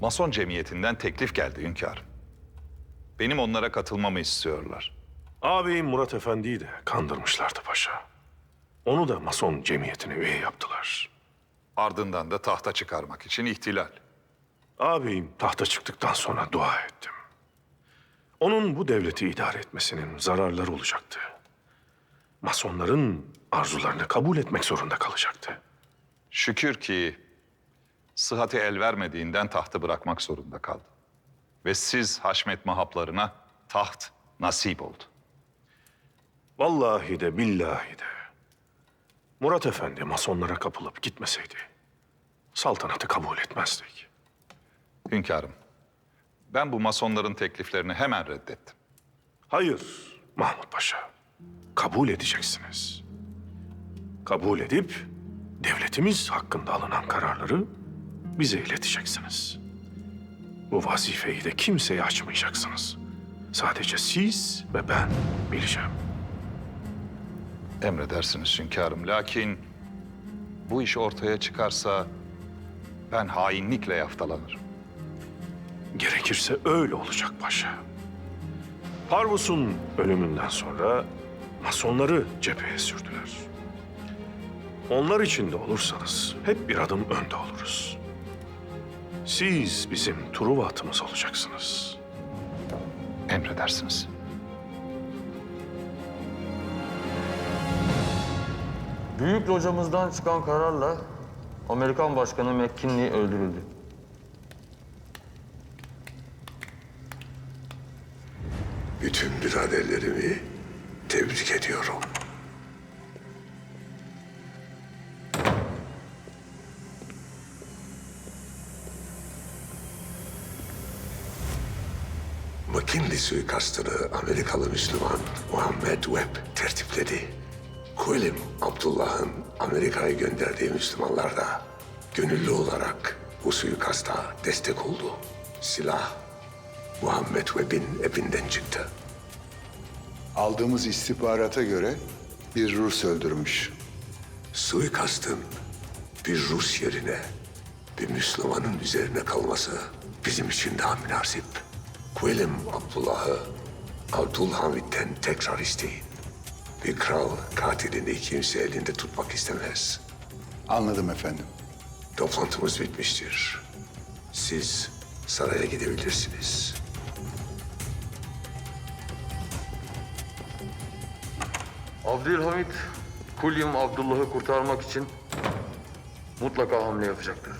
Mason cemiyetinden teklif geldi hünkârım. Benim onlara katılmamı istiyorlar. Ağabeyim Murat Efendi'yi de kandırmışlardı paşa. Onu da Mason cemiyetine üye yaptılar. Ardından da tahta çıkarmak için ihtilal. Ağabeyim tahta çıktıktan sonra dua ettim. Onun bu devleti idare etmesinin zararları olacaktı. Masonların arzularını kabul etmek zorunda kalacaktı. Şükür ki sıhhati el vermediğinden tahtı bırakmak zorunda kaldı. Ve siz Haşmet Mahaplarına taht nasip oldu. Vallahi de billahi de Murat Efendi Masonlara kapılıp gitmeseydi saltanatı kabul etmezdik. Hünkârım, ben bu masonların tekliflerini hemen reddettim. Hayır Mahmut Paşa, kabul edeceksiniz. Kabul edip devletimiz hakkında alınan kararları bize ileteceksiniz. Bu vazifeyi de kimseye açmayacaksınız. Sadece siz ve ben bileceğim. Emredersiniz hünkârım. Lakin bu iş ortaya çıkarsa ben hainlikle yaftalanırım. Gerekirse öyle olacak paşa. Parvus'un ölümünden sonra masonları cepheye sürdüler. Onlar içinde olursanız hep bir adım önde oluruz. Siz bizim Truva atımız olacaksınız. Emredersiniz. Büyük locamızdan çıkan kararla Amerikan Başkanı McKinley öldürüldü. Bütün biraderlerimi tebrik ediyorum. McKinley suikastını Amerikalı Müslüman Muhammed Webb tertipledi. Kuelim Abdullah'ın Amerika'ya gönderdiği Müslümanlar da gönüllü olarak bu suikasta destek oldu. Silah Muhammed Webb'in evinden çıktı. Aldığımız istihbarata göre bir Rus öldürmüş. Suikastın bir Rus yerine bir Müslümanın üzerine kalması bizim için daha münasip. Kuelim Abdullah'ı Abdülhamid'den tekrar isteyin. Bir kral katilini kimse elinde tutmak istemez. Anladım efendim. Toplantımız bitmiştir. Siz saraya gidebilirsiniz. Abdülhamit, Kulyum Abdullah'ı kurtarmak için mutlaka hamle yapacaktır.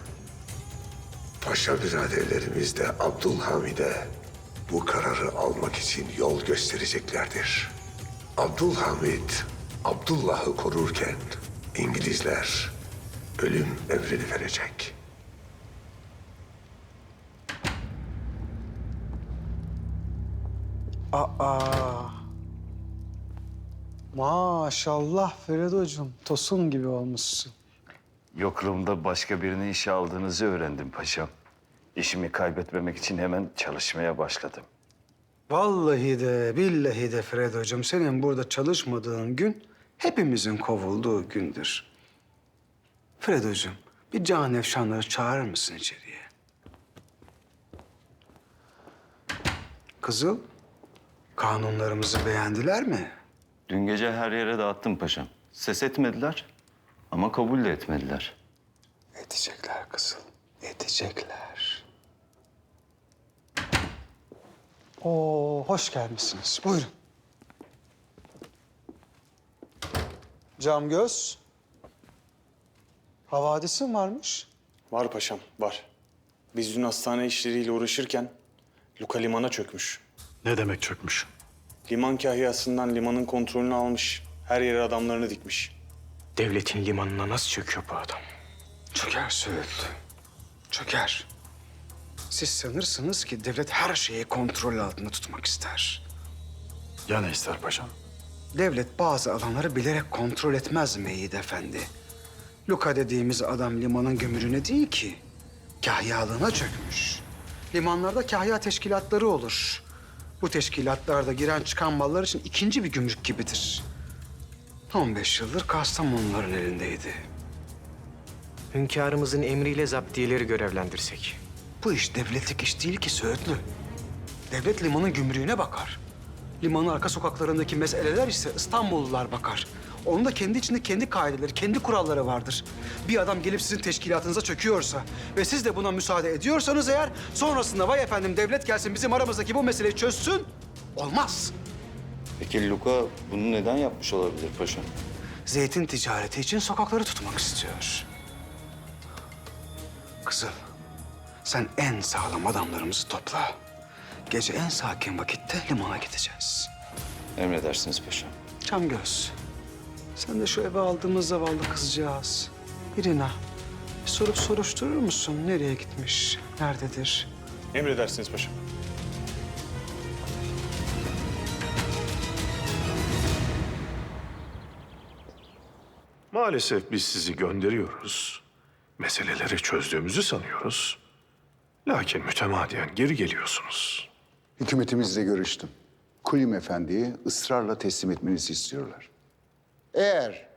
Paşa biraderlerimiz de Abdülhamid'e bu kararı almak için yol göstereceklerdir. Abdülhamid, Abdullah'ı korurken İngilizler ölüm emrini verecek. Maşallah Ferido'cum, tosun gibi olmuşsun. Yokluğumda başka birini işe aldığınızı öğrendim paşam. İşimi kaybetmemek için hemen çalışmaya başladım. Vallahi de billahi de Ferido'cum, senin burada çalışmadığın gün hepimizin kovulduğu gündür. Ferido'cum, bir Can Efşanları çağırır mısın içeriye? Kızıl, kanunlarımızı beğendiler mi? Dün gece her yere dağıttım paşam. Ses etmediler ama kabul de etmediler. Edecekler Kızıl, edecekler. Oo, hoş gelmişsiniz. Buyurun. Camgöz. Havadisin varmış. Var paşam, var. Biz dün hastane işleriyle uğraşırken Luka limana çökmüş. Ne demek çökmüş? Liman kahyasından limanın kontrolünü almış. Her yere adamlarını dikmiş. Devletin limanına nasıl çöküyor bu adam? Çöker Söğüt. Çöker. Siz sanırsınız ki devlet her şeyi kontrol altında tutmak ister. Ya ne ister paşam? Devlet bazı alanları bilerek kontrol etmez Meyit Efendi. Luka dediğimiz adam limanın gömürüne değil ki, kahyalığına çökmüş. Limanlarda kahya teşkilatları olur. Bu teşkilatlarda giren çıkan mallar için ikinci bir gümrük gibidir. 15 yıldır Kastamonuların elindeydi. Hünkârımızın emriyle zaptiyeleri görevlendirsek. Bu iş devletlik iş değil ki Söğütlü. Devlet limanın gümrüğüne bakar. Limanın arka sokaklarındaki meseleler ise İstanbullular bakar. Onun da kendi içinde kendi kaideleri, kendi kuralları vardır. Bir adam gelip sizin teşkilatınıza çöküyorsa ve siz de buna müsaade ediyorsanız eğer... ...sonrasında vay efendim devlet gelsin bizim aramızdaki bu meseleyi çözsün. Olmaz. Peki Luka bunu neden yapmış olabilir paşam? Zeytin ticareti için sokakları tutmak istiyor. Kızıl, sen en sağlam adamlarımızı topla. Gece en sakin vakitte limana gideceğiz. Emredersiniz paşam. Çamgöz, sen de şu eve aldığımız zavallı kızcağız İrina, bir sorup soruşturur musun? Nereye gitmiş, nerededir? Emredersiniz paşam. Maalesef biz sizi gönderiyoruz. Meseleleri çözdüğümüzü sanıyoruz. Lakin mütemadiyen geri geliyorsunuz. Hükümetimizle görüştüm. Kulim Efendi'yi ısrarla teslim etmenizi istiyorlar. Eğer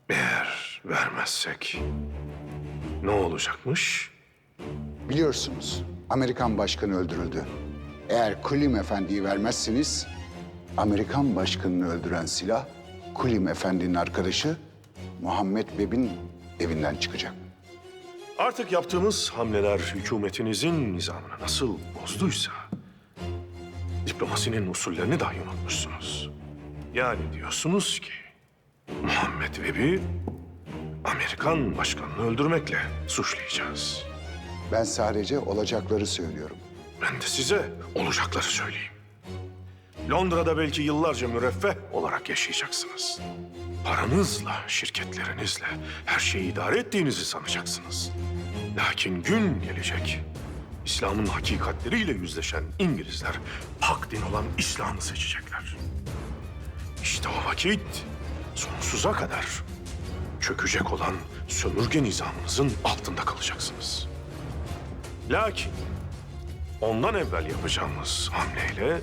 Eğer vermezsek ne olacakmış? biliyorsunuz Amerikan başkanı öldürüldü. Eğer Kulim Efendi'yi vermezseniz Amerikan başkanını öldüren silah Kulim Efendi'nin arkadaşı Muhammed Beb'in evinden çıkacak. Artık yaptığımız hamleler hükümetinizin nizamını nasıl bozduysa... ...diplomasinin usullerini dahi unutmuşsunuz. Yani diyorsunuz ki... ...Muhammed Web'i Amerikan başkanını öldürmekle suçlayacağız. Ben sadece olacakları söylüyorum. Ben de size olacakları söyleyeyim. Londra'da belki yıllarca müreffeh olarak yaşayacaksınız. Paranızla, şirketlerinizle her şeyi idare ettiğinizi sanacaksınız. Lakin gün gelecek, İslam'ın hakikatleriyle yüzleşen İngilizler hak din olan İslam'ı seçecekler. İşte o vakit sonsuza kadar çökecek olan sömürge nizamınızın altında kalacaksınız. Lakin ondan evvel yapacağımız hamleyle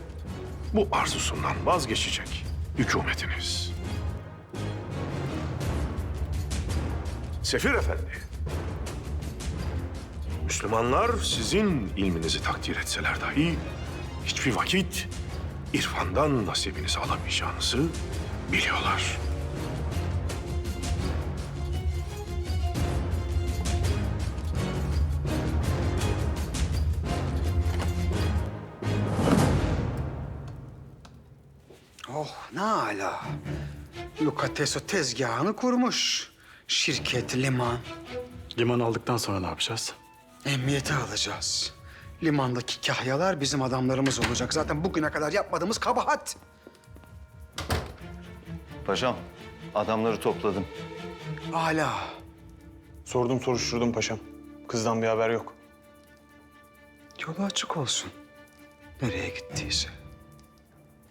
bu arzusundan vazgeçecek hükümetiniz. Sefir Efendi, Müslümanlar sizin ilminizi takdir etseler dahi hiçbir vakit irfandan nasibinizi alamayacağınızı biliyorlar. Oh ne ala. Lucateso tezgahını kurmuş. Şirket, liman. Limanı aldıktan sonra ne yapacağız? Emniyete alacağız. Limandaki kahyalar bizim adamlarımız olacak. Zaten bugüne kadar yapmadığımız kabahat. Paşam, adamları topladım. Ala. Sordum soruşturdum paşam. Kızdan bir haber yok. Yolu açık olsun. Nereye gittiyse.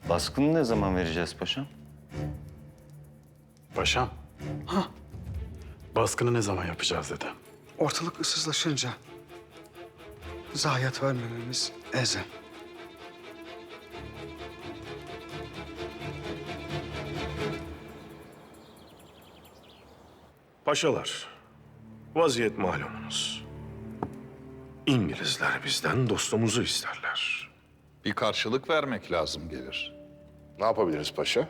Baskını ne zaman vereceğiz paşam? Paşam. Ha. Baskını ne zaman yapacağız dedi. Ortalık ıssızlaşınca zayiat vermememiz elzem. Paşalar, vaziyet malumunuz. İngilizler bizden dostumuzu isterler. Bir karşılık vermek lazım gelir. Ne yapabiliriz paşa?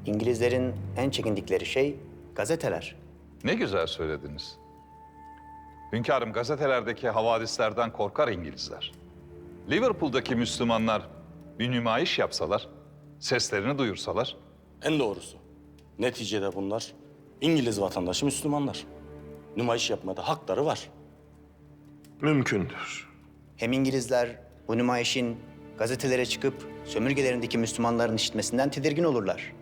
İngilizlerin en çekindikleri şey gazeteler. Ne güzel söylediniz. Hünkârım, gazetelerdeki havadislerden korkar İngilizler. Liverpool'daki Müslümanlar bir nümayiş yapsalar, seslerini duyursalar... En doğrusu. Neticede bunlar İngiliz vatandaşı Müslümanlar. Nümayiş yapmada hakları var. Mümkündür. Hem İngilizler bu nümayişin gazetelere çıkıp sömürgelerindeki Müslümanların işitmesinden tedirgin olurlar.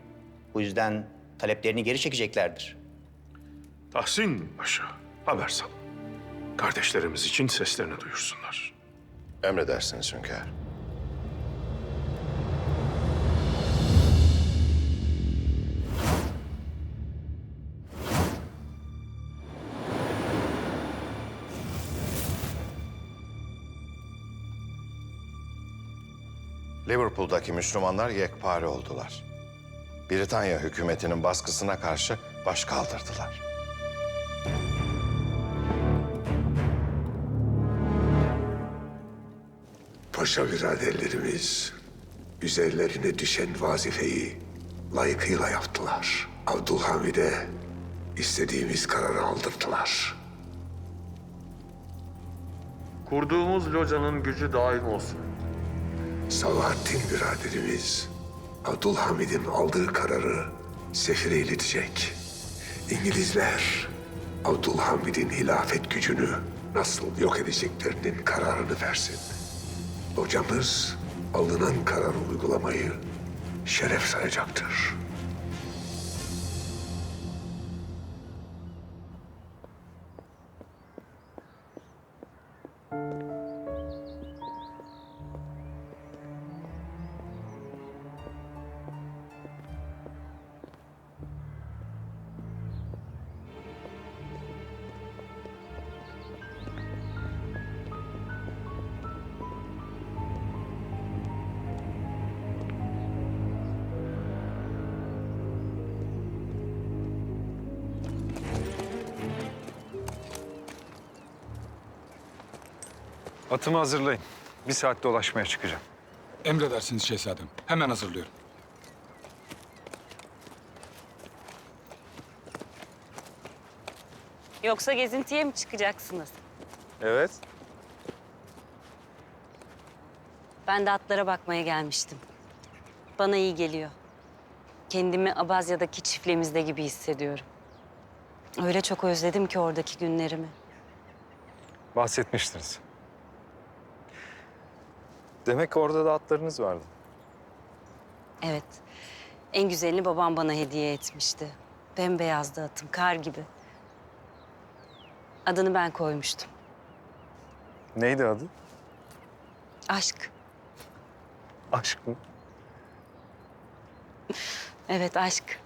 Bu yüzden taleplerini geri çekeceklerdir. Tahsin Paşa, haber salın. Kardeşlerimiz için seslerini duyursunlar. Emredersiniz hünkâr. Liverpool'daki Müslümanlar yekpare oldular. Britanya hükümetinin baskısına karşı baş kaldırdılar. Paşa biraderlerimiz üzerlerine düşen vazifeyi layıkıyla yaptılar. Abdülhamid'e istediğimiz kararı aldırdılar. Kurduğumuz locanın gücü daim olsun. Sabahattin biraderimiz Abdülhamid'in aldığı kararı sefire iletecek. İngilizler Abdülhamid'in hilafet gücünü nasıl yok edeceklerinin kararını versin. Hocamız alınan kararı uygulamayı şeref sayacaktır. Atımı hazırlayın. Bir saat dolaşmaya çıkacağım. Emredersiniz şehzadem. Hemen hazırlıyorum. Yoksa gezintiye mi çıkacaksınız? Evet. Ben de atlara bakmaya gelmiştim. Bana iyi geliyor. Kendimi Abazya'daki çiftliğimizde gibi hissediyorum. Öyle çok özledim ki oradaki günlerimi. Bahsetmiştiniz. Demek orada da atlarınız vardı. Evet. En güzelini babam bana hediye etmişti. Bembeyazdı atım, kar gibi. Adını ben koymuştum. Neydi adı? Aşk. Aşk mı? Evet, aşk.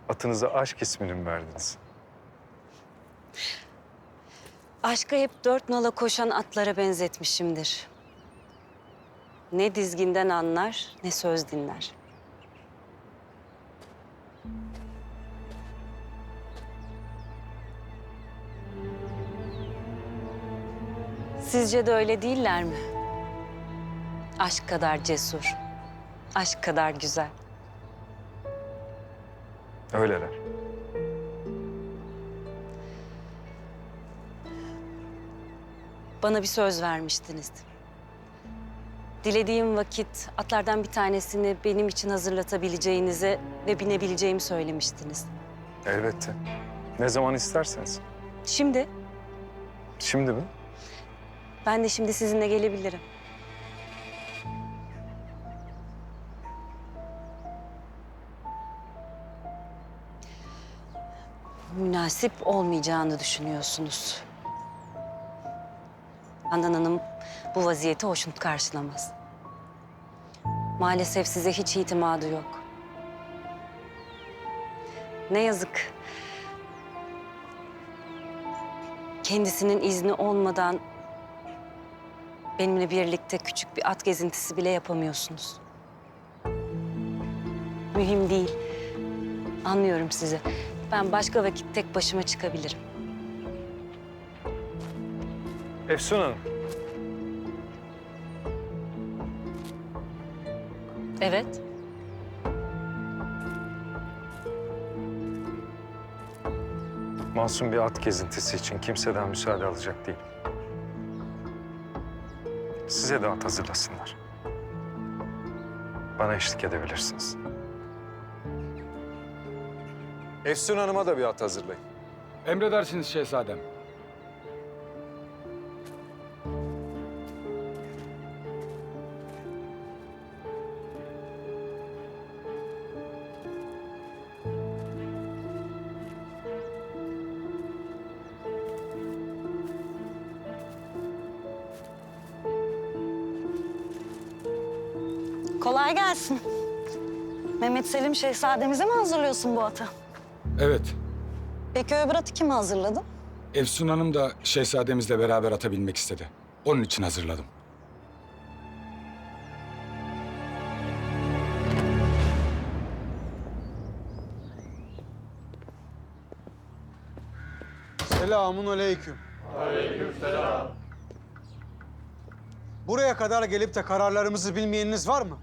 Atınıza aşk ismini mi verdiniz? Aşkı hep dört nala koşan atlara benzetmişimdir. Ne dizginden anlar, ne söz dinler. Sizce de öyle değiller mi? Aşk kadar cesur, aşk kadar güzel. Öyleler. Bana bir söz vermiştiniz. Dilediğim vakit atlardan bir tanesini benim için hazırlatabileceğinize ve binebileceğimi söylemiştiniz. Elbette. Ne zaman isterseniz. Şimdi Şimdi mi? ben de şimdi sizinle gelebilirim. Münasip olmayacağını düşünüyorsunuz. Handan Hanım bu vaziyeti hoşnut karşılamaz. Maalesef size hiç itimadı yok. Ne yazık. Kendisinin izni olmadan benimle birlikte küçük bir at gezintisi bile yapamıyorsunuz. Mühim değil. Anlıyorum sizi. Ben başka vakit tek başıma çıkabilirim. Efsun Hanım. Evet. Masum bir at gezintisi için kimseden müsaade alacak değil. Size de at hazırlasınlar. Bana eşlik edebilirsiniz. Efsun Hanım'a da bir at hazırlayın. Emredersiniz şehzadem. Kolay gelsin. Mehmet Selim Şehzademize mi hazırlıyorsun bu atı? Evet. Peki öbür atı kime hazırladın? Efsun Hanım da şehzademizle beraber ata binmek istedi. Onun için hazırladım. Selamun aleyküm. Buraya kadar gelip de kararlarımızı bilmeyeniniz var mı?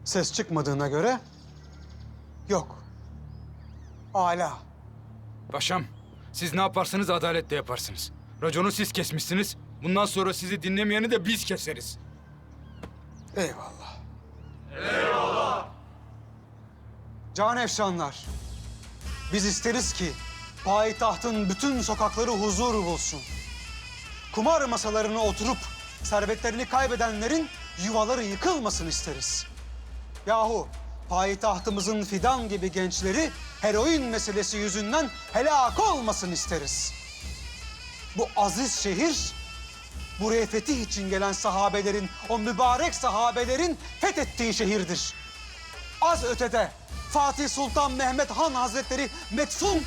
Ses çıkmadığına göre yok. Âlâ. Paşam, siz ne yaparsanız adaletle yaparsınız. Raconu siz kesmişsiniz. Bundan sonra sizi dinlemeyeni de biz keseriz. Eyvallah. Eyvallah. Can efşanlar, biz isteriz ki payitahtın bütün sokakları huzur bulsun. Kumar masalarına oturup servetlerini kaybedenlerin yuvaları yıkılmasın isteriz. Yahu payitahtımızın fidan gibi gençleri heroin meselesi yüzünden helak olmasın isteriz. Bu aziz şehir, buraya fetih için gelen sahabelerin, o mübarek sahabelerin fethettiği şehirdir. Az ötede Fatih Sultan Mehmet Han Hazretleri metfun.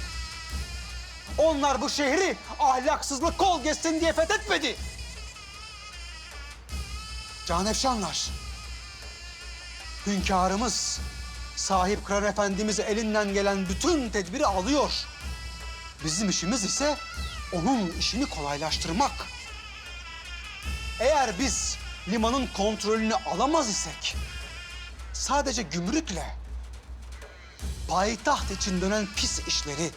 Onlar bu şehri ahlaksızlık kol geçsin diye fethetmedi. Canefşanlar, hünkârımız Sahip Kıran Efendimiz elinden gelen bütün tedbiri alıyor. Bizim işimiz ise onun işini kolaylaştırmak. Eğer biz limanın kontrolünü alamaz isek, sadece gümrükle payitaht için dönen pis işleri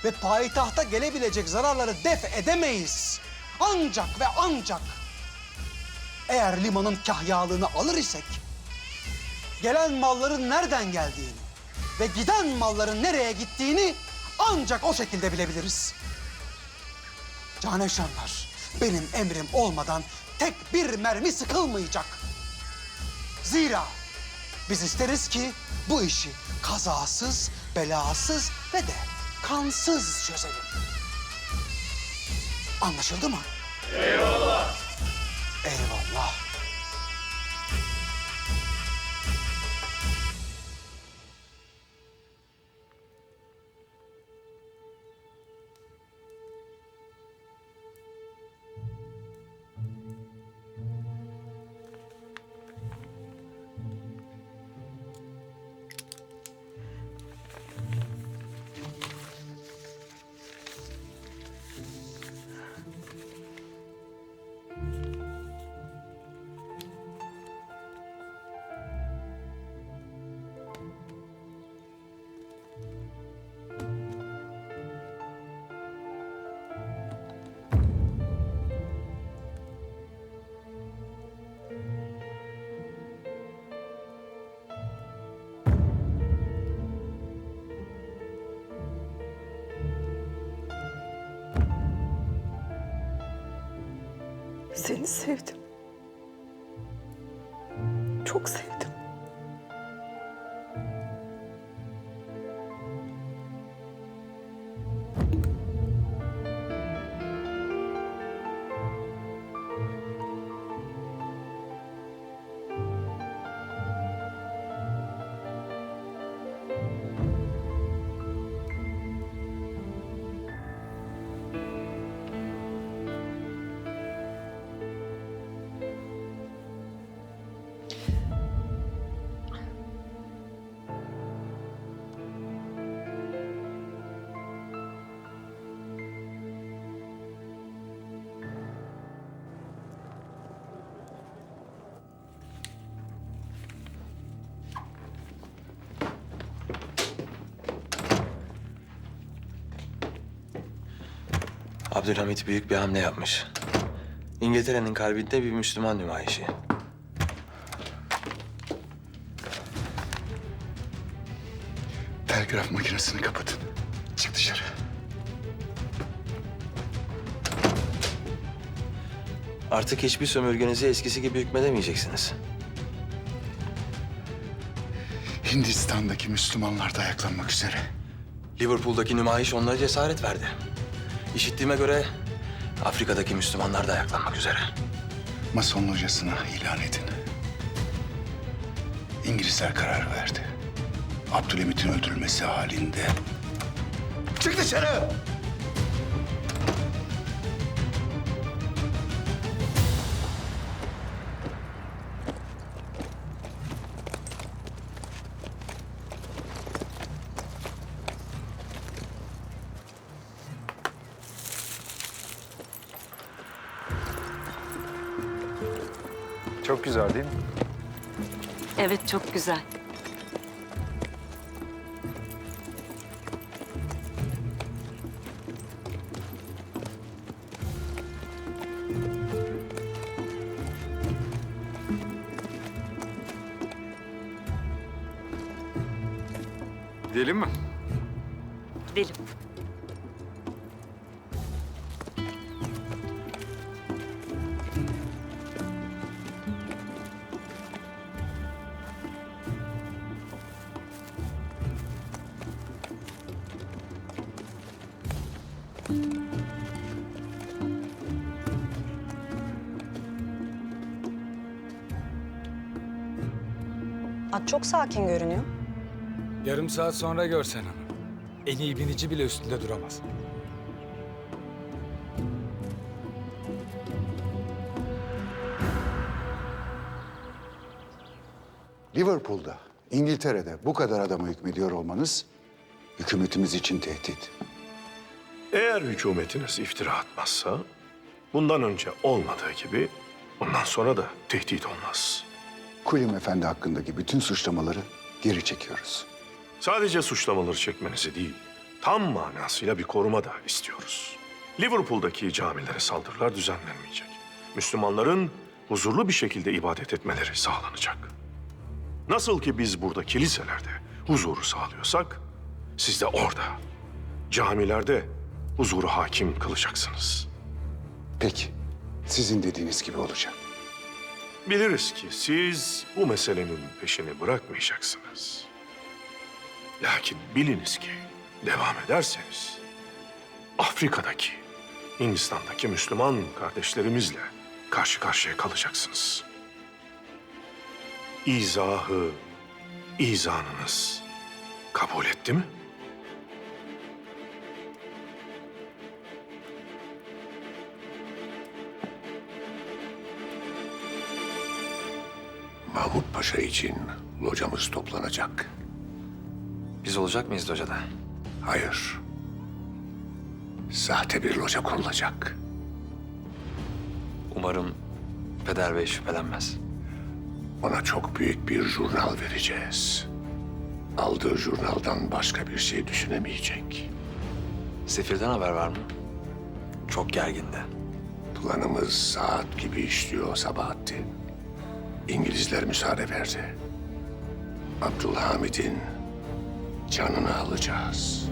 ve payitahta gelebilecek zararları def edemeyiz. Ancak ve ancak eğer limanın kahyalığını alır isek, gelen malların nereden geldiğini ve giden malların nereye gittiğini ancak o şekilde bilebiliriz. Canevşanlar, benim emrim olmadan tek bir mermi sıkılmayacak. Zira biz isteriz ki bu işi kazasız, belasız ve de kansız çözelim. Anlaşıldı mı? Eyvallah. Eyvallah. Seni sevdim. Çok sevdim. Abdülhamit büyük bir hamle yapmış. İngiltere'nin kalbinde bir Müslüman nümayişi. Telgraf makinesini kapatın. Çık dışarı. Artık hiçbir sömürgenizi eskisi gibi hükmedemeyeceksiniz. Hindistan'daki Müslümanlar da ayaklanmak üzere. Liverpool'daki nümayiş onlara cesaret verdi. İşittiğime göre Afrika'daki Müslümanlar da ayaklanmak üzere. Mason locasına ilan edin. İngilizler karar verdi. Abdülhamit'in öldürülmesi halinde... Çık dışarı! Çok güzel değil mi? Evet, çok güzel. Gidelim mi? Gidelim. At çok sakin görünüyor. Yarım saat sonra görsen onu. En iyi binici bile üstünde duramaz. Liverpool'da, İngiltere'de bu kadar adama hükmediyor olmanız hükümetimiz için tehdit. Eğer hükümetiniz iftira atmazsa, bundan önce olmadığı gibi bundan sonra da tehdit olmaz. Kulim Efendi hakkındaki bütün suçlamaları geri çekiyoruz. Sadece suçlamaları çekmenizi değil, tam manasıyla bir koruma da istiyoruz. Liverpool'daki camilere saldırılar düzenlenmeyecek. Müslümanların huzurlu bir şekilde ibadet etmeleri sağlanacak. Nasıl ki biz burada kiliselerde huzuru sağlıyorsak, siz de orada, camilerde huzuru hakim kılacaksınız. Peki, sizin dediğiniz gibi olacak. Biliriz ki siz bu meselenin peşini bırakmayacaksınız. Lakin biliniz ki devam ederseniz Afrika'daki, Hindistan'daki Müslüman kardeşlerimizle karşı karşıya kalacaksınız. İzanınız kabul etti mi? Mahmut Paşa için locamız toplanacak. Biz olacak mıyız locada? Hayır. Sahte bir loca kurulacak. Umarım Peder Bey şüphelenmez. Ona çok büyük bir jurnal vereceğiz. Aldığı jurnaldan başka bir şey düşünemeyecek. Sefir'den haber var mı? Çok gergindi. Planımız saat gibi işliyor Sabahattin. İngilizler müsaade verdi. Abdülhamid'in canını alacağız.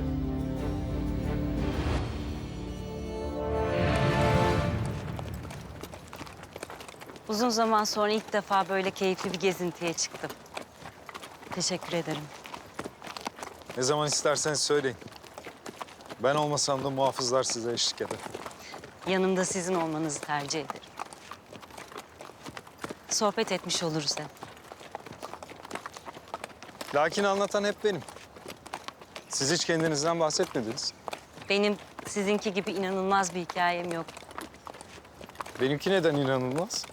Uzun zaman sonra ilk defa böyle keyifli bir gezintiye çıktım. Teşekkür ederim. Ne zaman isterseniz söyleyin. Ben olmasam da muhafızlar size eşlik eder. Yanımda sizin olmanızı tercih ederim. Sohbet etmiş oluruz hem. Lakin anlatan hep benim. Siz hiç kendinizden bahsetmediniz. Benim sizinki gibi inanılmaz bir hikayem yok. Benimki neden inanılmaz?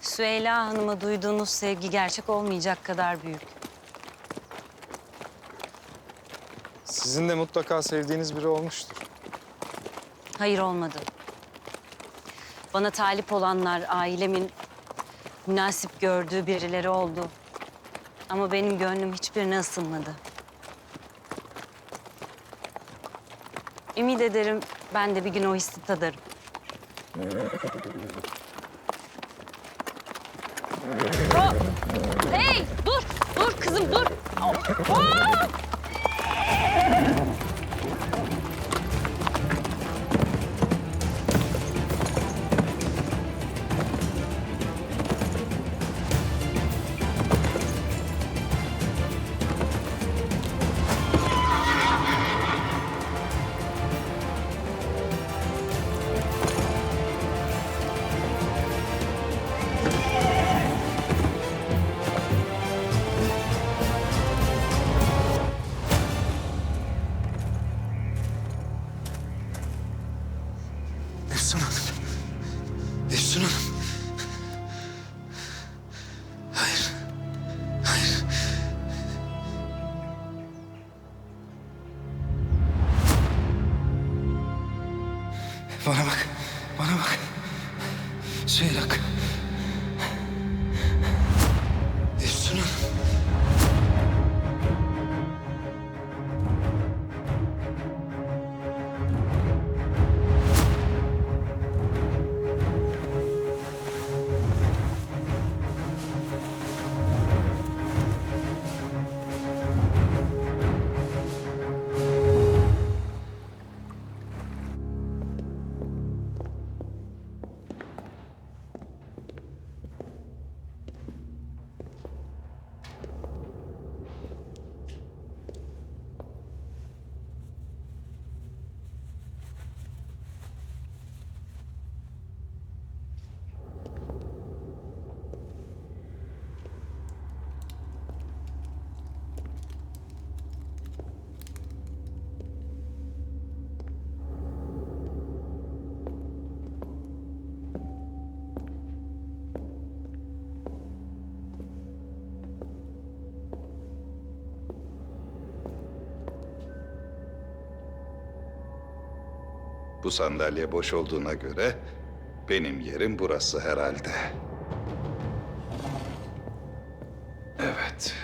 Süheyla Hanım'a duyduğunuz sevgi gerçek olmayacak kadar büyük. Sizin de mutlaka sevdiğiniz biri olmuştur. Hayır, olmadı. Bana talip olanlar, ailemin münasip gördüğü birileri oldu. Ama benim gönlüm hiçbirine ısınmadı. Ümit ederim ben de bir gün o hissi tadarım. Oh! Hey, dur! Dur kızım, dur! Oh! Efsun Hanım. Efsun Hanım. Hayır. Hayır. Bana bak. Bana bak. Süheyla. Bu sandalye boş olduğuna göre benim yerim burası herhalde. Evet.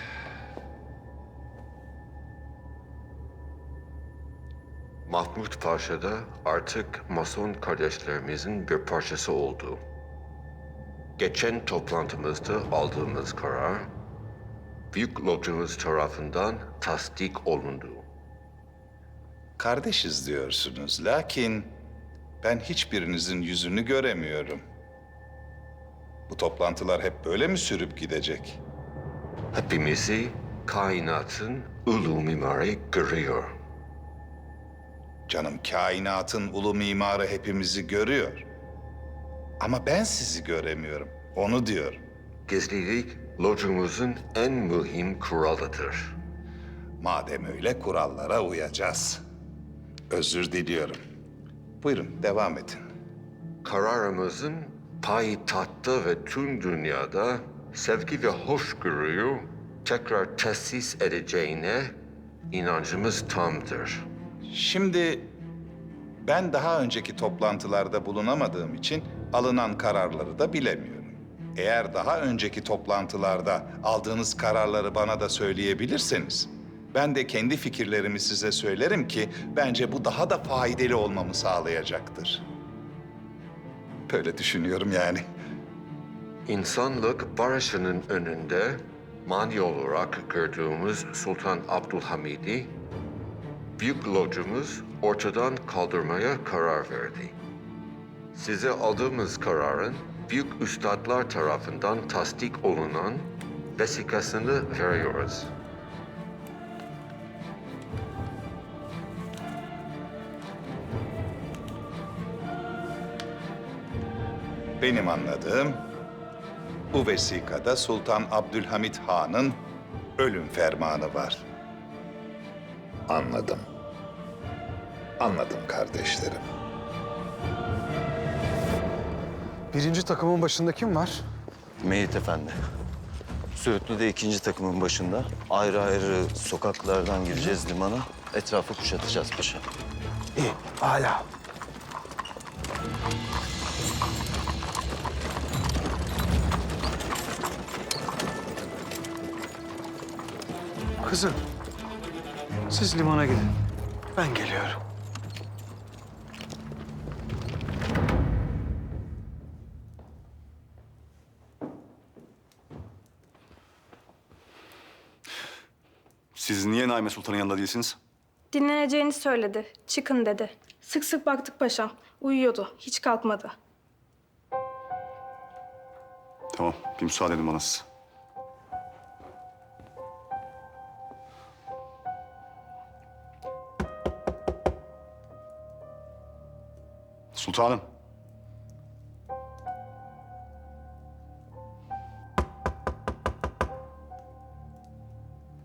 Mahmut Paşa da artık Mason kardeşlerimizin bir parçası oldu. Geçen toplantımızda aldığımız karar, Büyük Locamız tarafından tasdik olundu. Kardeşiz diyorsunuz, lakin ben hiçbirinizin yüzünü göremiyorum. Bu toplantılar hep böyle mi sürüp gidecek? Hepimizi kainatın ulu mimarı görüyor. Canım, kainatın ulu mimarı hepimizi görüyor. Ama ben sizi göremiyorum, onu diyorum. Gizlilik locamızın en mühim kuralıdır. Madem öyle kurallara uyacağız. Özür diliyorum. Buyurun, devam edin. Kararımızın payitahtta ve tüm dünyada sevgi ve hoşgörüyü tekrar tesis edeceğine inancımız tamdır. Şimdi ben daha önceki toplantılarda bulunamadığım için alınan kararları da bilemiyorum. Eğer daha önceki toplantılarda aldığınız kararları bana da söyleyebilirseniz, ben de kendi fikirlerimi size söylerim ki bence bu daha da faydalı olmamı sağlayacaktır. Böyle düşünüyorum yani. İnsanlık barışının önünde mani olarak gördüğümüz Sultan Abdülhamid'i Büyük Locamız ortadan kaldırmaya karar verdi. Size aldığımız kararın büyük üstadlar tarafından tasdik olunan vesikasını veriyoruz. Benim anladığım, bu vesikada Sultan Abdülhamit Han'ın ölüm fermanı var. Anladım. Anladım kardeşlerim. Birinci takımın başında kim var? Mehit Efendi. Söğütlü'de ikinci takımın başında. Ayrı ayrı sokaklardan gireceğiz limana. Etrafı kuşatacağız paşa. İyi, hala. Kızım, siz limana gidin. Ben geliyorum. Siz niye Naime Sultan'ın yanında değilsiniz? Dinleneceğini söyledi. Çıkın dedi. Sık sık baktık paşam. Uyuyordu. Hiç kalkmadı. Tamam, bir müsaade edin bana siz. Sultanım.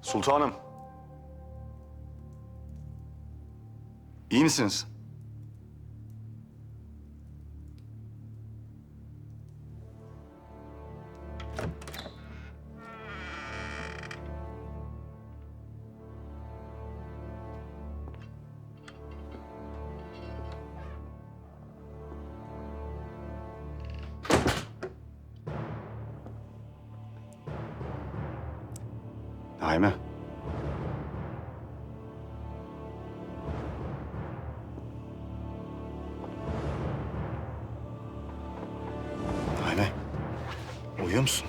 Sultanım. İyi misiniz? Naime. Naime. Uyuyor musun?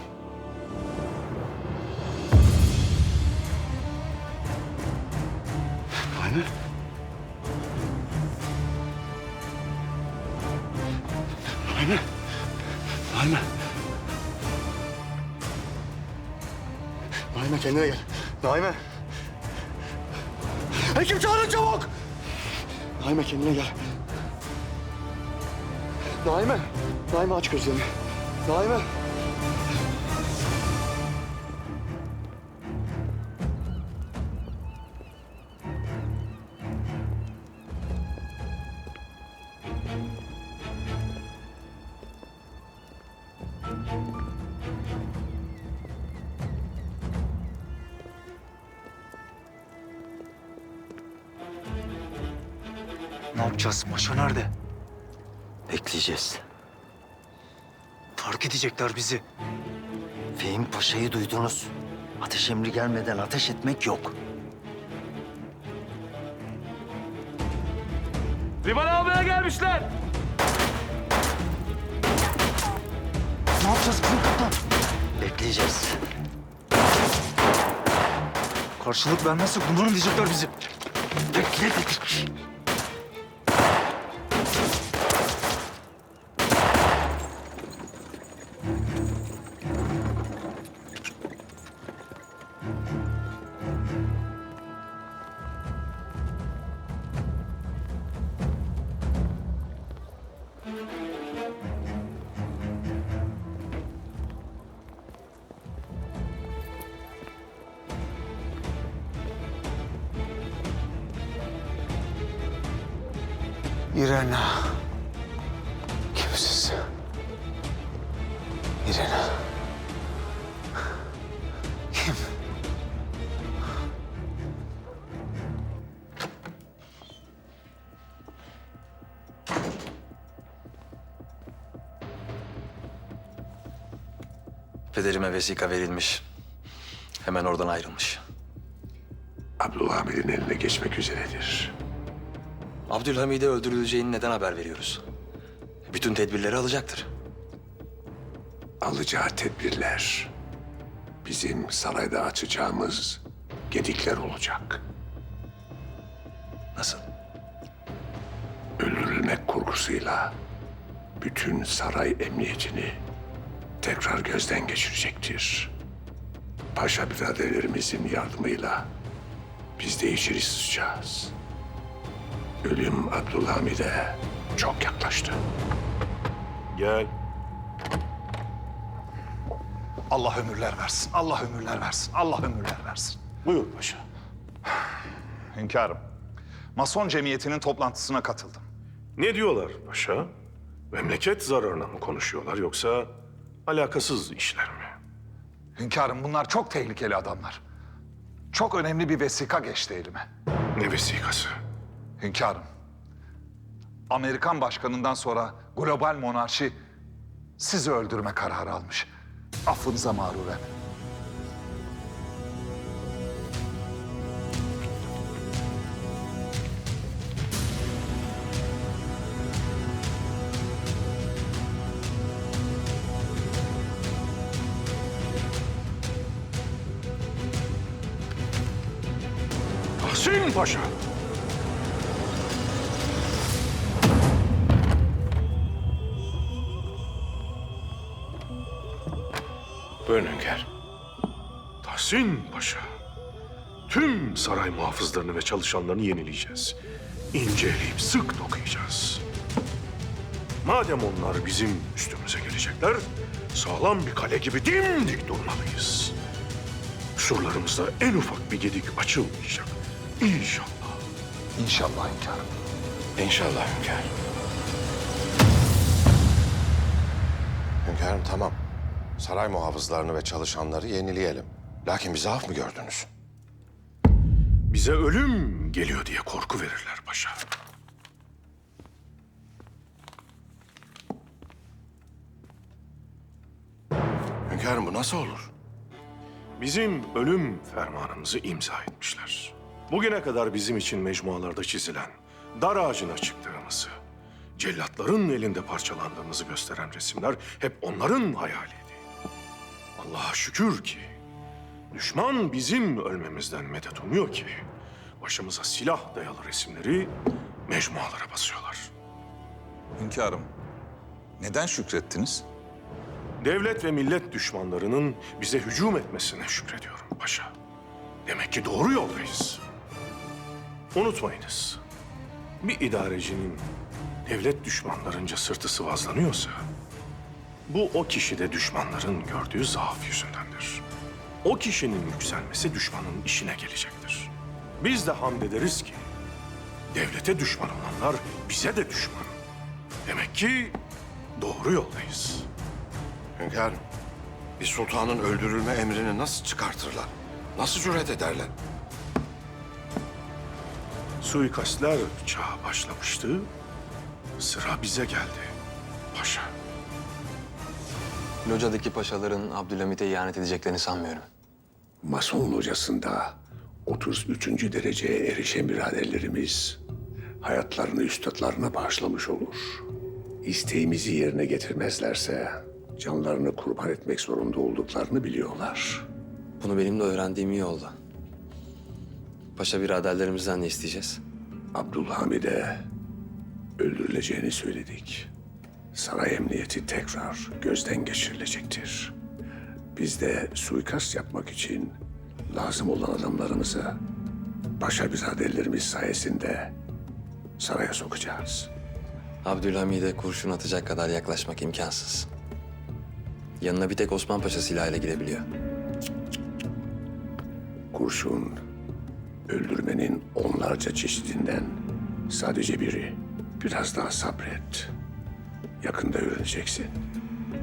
Naime. Naime. Naime. Naime kendine gel. Naime. Hekim çağırın çabuk. Naime kendine gel. Naime. Naime aç gözlerini. Naime. Ne yapacağız? Paşa nerede? Bekleyeceğiz. Fark edecekler bizi. Fehim Paşa'yı duydunuz. Ateş emri gelmeden ateş etmek yok. Liman almaya gelmişler. Ne yapacağız bizim kaptan? Bekleyeceğiz. Karşılık vermezsek bunların diyecekler bizi. Bekle dedik. İrena. Kimsiz? İrena. Kim? Pederime vesika verilmiş. Hemen oradan ayrılmış. Abdülhamid'in eline geçmek üzeredir. Abdülhamid'e öldürüleceğini neden haber veriyoruz? Bütün tedbirleri alacaktır. Alacağı tedbirler bizim sarayda açacağımız gedikler olacak. Nasıl? Öldürülmek korkusuyla bütün saray emniyetini tekrar gözden geçirecektir. Paşa biraderlerimizin yardımıyla biz de içeri sızacağız. Ölüm Abdülhamid'e çok yaklaştı. Gel. Allah ömürler versin, Allah ömürler versin, Allah ömürler versin. Buyur paşa. Hünkârım, Mason cemiyetinin toplantısına katıldım. Ne diyorlar paşa? Memleket zararına mı konuşuyorlar yoksa alakasız işler mi? Hünkârım, bunlar çok tehlikeli adamlar. Çok önemli bir vesika geçti elime. Ne vesikası? Hünkârım, Amerikan başkanından sonra global monarşi sizi öldürme kararı almış. Affınıza mağruren. Tahsin Paşa. Buyurun hünkâr. Tahsin Paşa. Tüm saray muhafızlarını ve çalışanlarını yenileyeceğiz. İnceleyip sık dokuyacağız. Madem onlar bizim üstümüze gelecekler, sağlam bir kale gibi dimdik durmalıyız. Surlarımızda en ufak bir gedik açılmayacak. İnşallah. İnşallah hünkârım. İnşallah hünkâr. Hünkârım tamam. Saray muhafızlarını ve çalışanları yenileyelim. Lakin bizi af mı gördünüz? Bize ölüm geliyor diye korku verirler paşa. Hünkârım bu nasıl olur? Bizim ölüm fermanımızı imza etmişler. Bugüne kadar bizim için mecmualarda çizilen, dar ağacına çıktığımızı, cellatların elinde parçalandığımızı gösteren resimler hep onların hayaliydi. Allah'a şükür ki düşman bizim ölmemizden medet umuyor ki başımıza silah dayalı resimleri mecmualara basıyorlar. Hünkârım, neden şükrettiniz? Devlet ve millet düşmanlarının bize hücum etmesine şükrediyorum paşa. Demek ki doğru yoldayız. Unutmayınız, bir idarecinin devlet düşmanlarınca sırtı sıvazlanıyorsa, bu o kişide düşmanların gördüğü zaaf yüzündendir. O kişinin yükselmesi düşmanın işine gelecektir. Biz de hamd ederiz ki devlete düşman olanlar bize de düşman. Demek ki doğru yoldayız. Hünkârım, bir sultanın öldürülme emrini nasıl çıkartırlar? Nasıl cüret ederler? Suikastler çağı başlamıştı. Sıra bize geldi paşa. Locadaki paşaların Abdülhamit'e ihanet edeceklerini sanmıyorum. Mason locasında 33. dereceye erişen biraderlerimiz hayatlarını üstadlarına bağışlamış olur. İsteğimizi yerine getirmezlerse canlarını kurban etmek zorunda olduklarını biliyorlar. Bunu benim de öğrendiğim iyi oldu. Paşa biraderlerimizden ne isteyeceğiz? Abdülhamid'e öldürüleceğini söyledik. Saray emniyeti tekrar gözden geçirilecektir. Biz de suikast yapmak için lazım olan adamlarımızı paşa biraderlerimiz sayesinde saraya sokacağız. Abdülhamid'e kurşun atacak kadar yaklaşmak imkansız. Yanına bir tek Osman Paşa silahıyla girebiliyor. Kurşun öldürmenin onlarca çeşidinden sadece biri. Biraz daha sabret. Yakında öğreneceksin.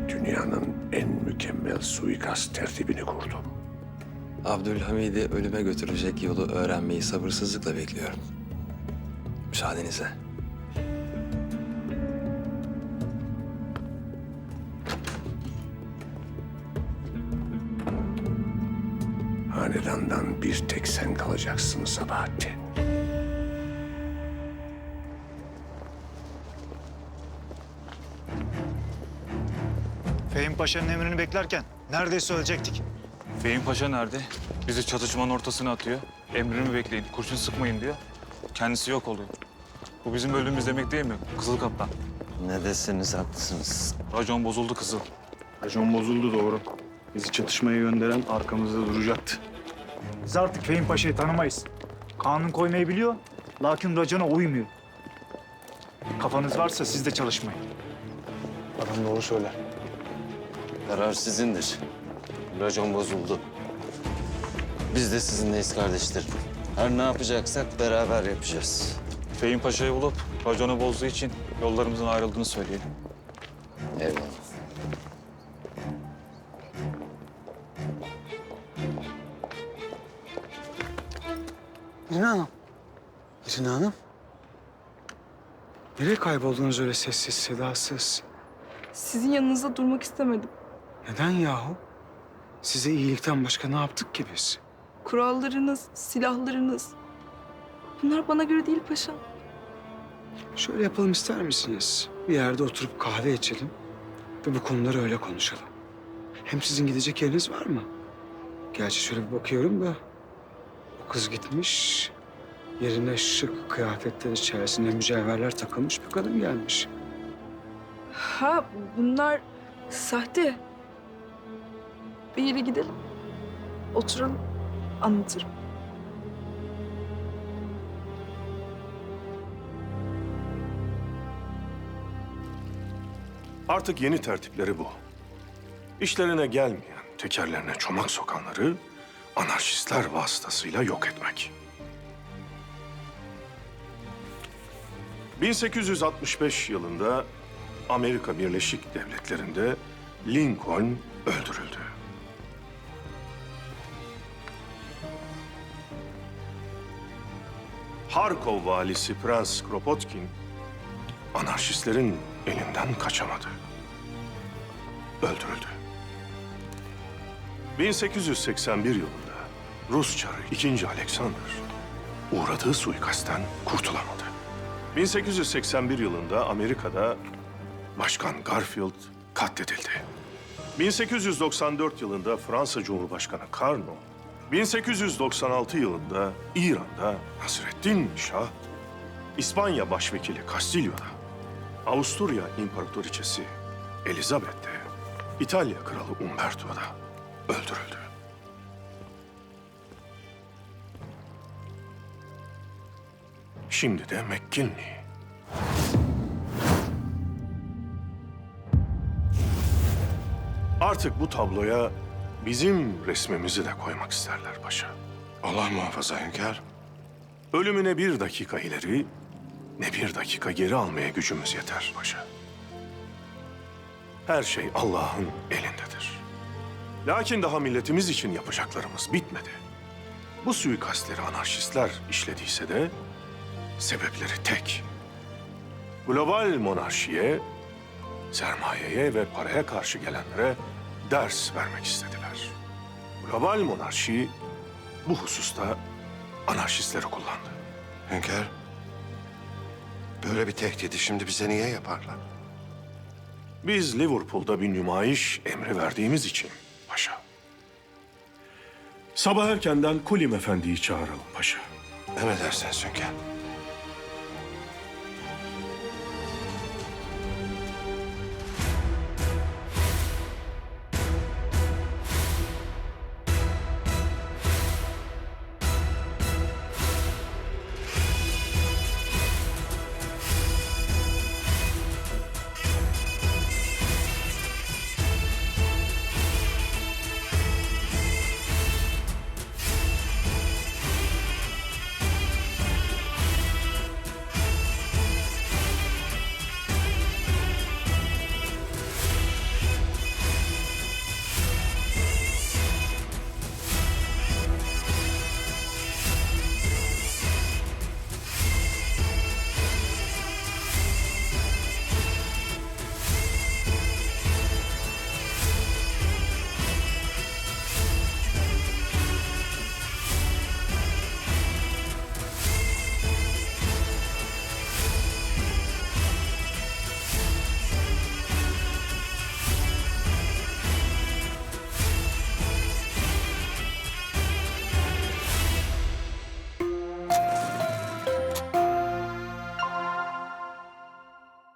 Dünyanın en mükemmel suikast tertibini kurdum. Abdülhamid'i ölüme götürecek yolu öğrenmeyi sabırsızlıkla bekliyorum. Müsaadenizle. Hanedandan bir tek sen kalacaksın Sabahattin. Fehim Paşa'nın emrini beklerken neredeyse ölecektik. Fehim Paşa nerede? Bizi çatışmanın ortasına atıyor. Emrimi bekleyin, kurşun sıkmayın diyor. Kendisi yok oluyor. Bu bizim öldüğümüz demek değil mi Kızıl Kaptan? Ne deseniz haklısınız. Racon bozuldu Kızıl. Racon bozuldu doğru. Bizi çatışmaya gönderen arkamızda duracaktı. Biz artık Fehim Paşa'yı tanımayız. Kanun koymayı biliyor, lakin racona uymuyor. Kafanız varsa siz de çalışmayın. Adam doğru söyler. Karar sizindir. Racon bozuldu. Biz de sizinleyiz kardeşlerim. Her ne yapacaksak beraber yapacağız. Fehim Paşa'yı bulup raconu bozduğu için yollarımızın ayrıldığını söyleyelim. Eyvallah. İrina Hanım. İrina Hanım. Nereye kayboldunuz öyle sessiz sedasız? Sizin yanınızda durmak istemedim. Neden yahu? Size iyilikten başka ne yaptık ki biz? Kurallarınız, silahlarınız. Bunlar bana göre değil paşam. Şöyle yapalım ister misiniz? Bir yerde oturup kahve içelim ve bu konuları öyle konuşalım. Hem sizin gidecek yeriniz var mı? Gerçi şöyle bir bakıyorum da o kız gitmiş. Yerine şık kıyafetler içerisinde mücevherler takılmış bir kadın gelmiş. Ha bunlar sahte. Bir yere gidelim. Oturalım. Anlatırım. Artık yeni tertipleri bu. İşlerine gelmeyen, tekerlerine çomak sokanları anarşistler vasıtasıyla yok etmek. 1865 yılında Amerika Birleşik Devletleri'nde Lincoln öldürüldü. Harkov valisi Prens Kropotkin anarşistlerin elinden kaçamadı. Öldürüldü. 1881 yılında Rus Çarı II. Alexander uğradığı suikastten kurtulamadı. 1881 yılında Amerika'da Başkan Garfield katledildi. 1894 yılında Fransa Cumhurbaşkanı Carnot, 1896 yılında İran'da Nasreddin Şah, İspanya Başvekili Castillo'da, Avusturya İmparatoriçesi Elizabeth'te, İtalya Kralı Umberto'da öldürüldü. Şimdi de McKinley. Artık bu tabloya bizim resmimizi de koymak isterler paşa. Allah muhafaza hünkâr. Ölümüne bir dakika ileri, ne bir dakika geri almaya gücümüz yeter paşa. Her şey Allah'ın elindedir. Lakin daha milletimiz için yapacaklarımız bitmedi. Bu suikastleri anarşistler işlediyse de Sebepleri tek. Global monarşiye, sermayeye ve paraya karşı gelenlere ders vermek istediler. Global monarşi bu hususta anarşistleri kullandı. Hünkâr, böyle bir tehdidi şimdi bize niye yaparlar? Biz Liverpool'da bir nümayiş emri verdiğimiz için paşa. Sabah erkenden Kulim Efendi'yi çağıralım paşa. Emredersiniz hünkâr.